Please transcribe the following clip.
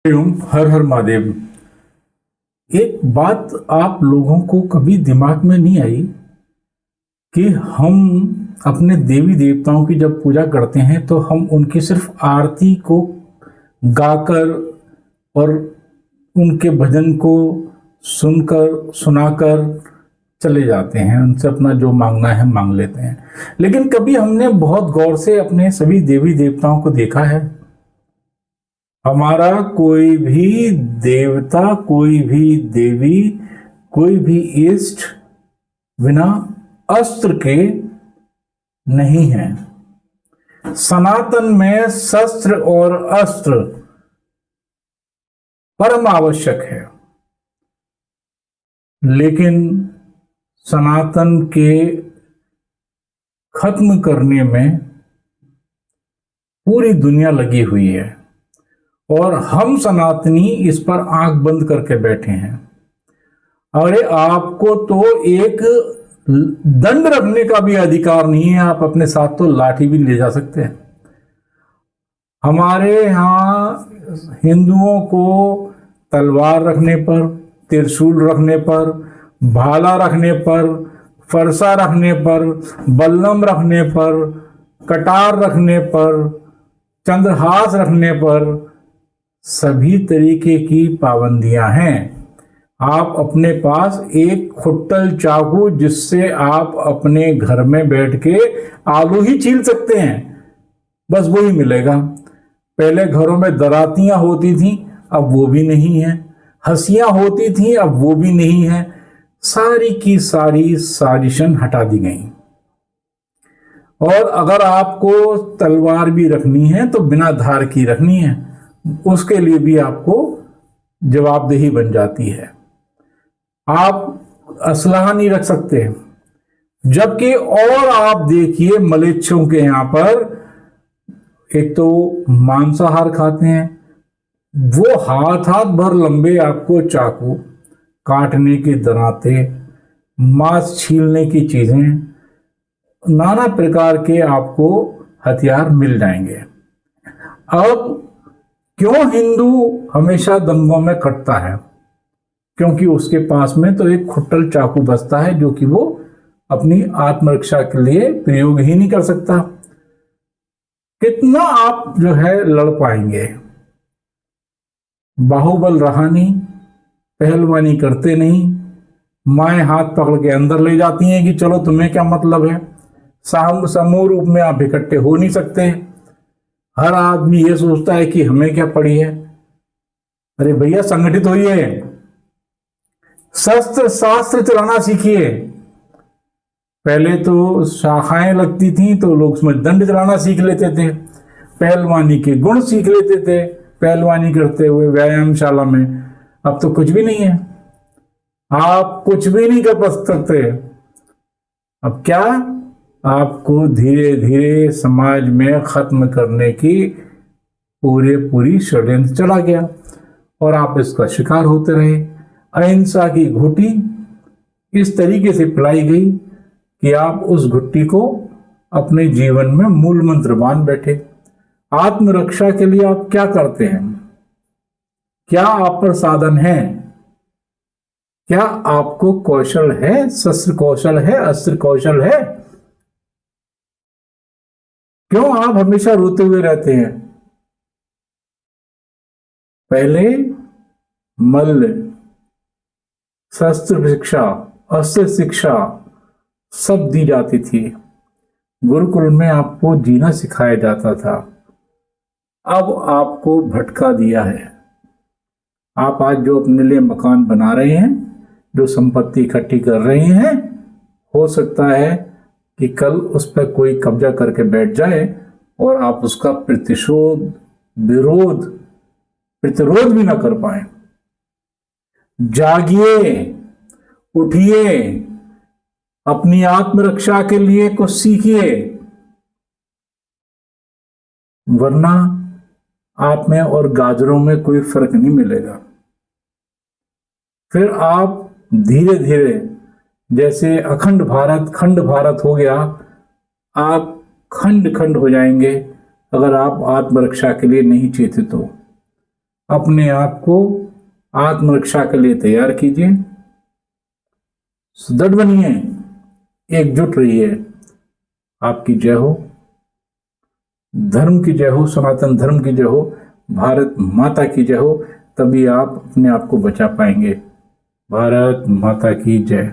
हर हर महादेव। एक बात आप लोगों को कभी दिमाग में नहीं आई कि हम अपने देवी देवताओं की जब पूजा करते हैं तो हम उनकी सिर्फ आरती को गाकर और उनके भजन को सुनकर सुनाकर चले जाते हैं, उनसे अपना जो मांगना है मांग लेते हैं। लेकिन कभी हमने बहुत गौर से अपने सभी देवी देवताओं को देखा है? हमारा कोई भी देवता, कोई भी देवी, कोई भी इष्ट बिना अस्त्र के नहीं है। सनातन में शस्त्र और अस्त्र परम आवश्यक है, लेकिन सनातन के खत्म करने में पूरी दुनिया लगी हुई है और हम सनातनी इस पर आंख बंद करके बैठे हैं। अरे आपको तो एक दंड रखने का भी अधिकार नहीं है, आप अपने साथ तो लाठी भी ले जा सकते हैं। हमारे यहाँ हिंदुओं को तलवार रखने पर, त्रिशूल रखने पर, भाला रखने पर, फरसा रखने पर, बल्लम रखने पर, कटार रखने पर, चंद्रहास रखने पर सभी तरीके की पाबंदियां हैं। आप अपने पास एक खुट्टल चाकू जिससे आप अपने घर में बैठ के आलू ही छील सकते हैं, बस वही मिलेगा। पहले घरों में दरातियां होती थी, अब वो भी नहीं है। हंसियां होती थी, अब वो भी नहीं है। सारी की सारी साजिशन हटा दी गई। और अगर आपको तलवार भी रखनी है तो बिना धार की रखनी है, उसके लिए भी आपको जवाबदेही बन जाती है। आप असलहा नहीं रख सकते। जबकि और आप देखिए मलेच्छों के यहां पर एक तो मांसाहार खाते हैं, वो हाथ हाथ भर लंबे आपको चाकू, काटने के दराते, मांस छीलने की चीजें, नाना प्रकार के आपको हथियार मिल जाएंगे। अब क्यों हिंदू हमेशा दंगों में कटता है? क्योंकि उसके पास में तो एक खुट्टल चाकू बचता है जो कि वो अपनी आत्मरक्षा के लिए प्रयोग ही नहीं कर सकता। कितना आप जो है लड़ पाएंगे? बाहुबल रहा नहीं, पहलवानी करते नहीं, माएं हाथ पकड़ के अंदर ले जाती हैं कि चलो तुम्हें क्या मतलब है। समूह रूप में आप इकट्ठे हो नहीं सकते। हर आदमी ये सोचता है कि हमें क्या पड़ी है। अरे भैया संगठित होइए, शस्त्र शास्त्र चलाना सीखिए। पहले तो शाखाएं लगती थी तो लोग उसमें दंड चलाना सीख लेते थे, पहलवानी के गुण सीख लेते थे पहलवानी करते हुए व्यायामशाला में। अब तो कुछ भी नहीं है, आप कुछ भी नहीं कर सकते। अब क्या, आपको धीरे धीरे समाज में खत्म करने की पूरी षड्यंत्र चला गया और आप इसका शिकार होते रहे। अहिंसा की घुट्टी इस तरीके से पिलाई गई कि आप उस घुट्टी को अपने जीवन में मूल मंत्र मान बैठे। आत्मरक्षा के लिए आप क्या करते हैं? क्या आप पर साधन है? क्या आपको कौशल है? शस्त्र कौशल है? अस्त्र कौशल है? क्यों आप हमेशा रोते हुए रहते हैं? पहले मल्ल, शस्त्र शिक्षा, अस्त्र शिक्षा सब दी जाती थी। गुरुकुल में आपको जीना सिखाया जाता था। अब आपको भटका दिया है। आप आज जो अपने लिए मकान बना रहे हैं, जो संपत्ति इकट्ठी कर रहे हैं, हो सकता है कि कल उस पर कोई कब्जा करके बैठ जाए और आप उसका प्रतिरोध भी ना कर पाए। जागिए, उठिए, अपनी आत्मरक्षा के लिए कुछ सीखिए, वरना आप में और गाजरों में कोई फर्क नहीं मिलेगा। फिर आप धीरे धीरे, जैसे खंड भारत हो गया, आप खंड खंड हो जाएंगे अगर आप आत्मरक्षा के लिए नहीं चेतित हो। अपने आप को आत्मरक्षा के लिए तैयार कीजिए, सुदृढ़ बनिए, एकजुट रहिए। आपकी जय हो, धर्म की जय हो, सनातन धर्म की जय हो, भारत माता की जय हो। तभी आप अपने आप को बचा पाएंगे। भारत माता की जय।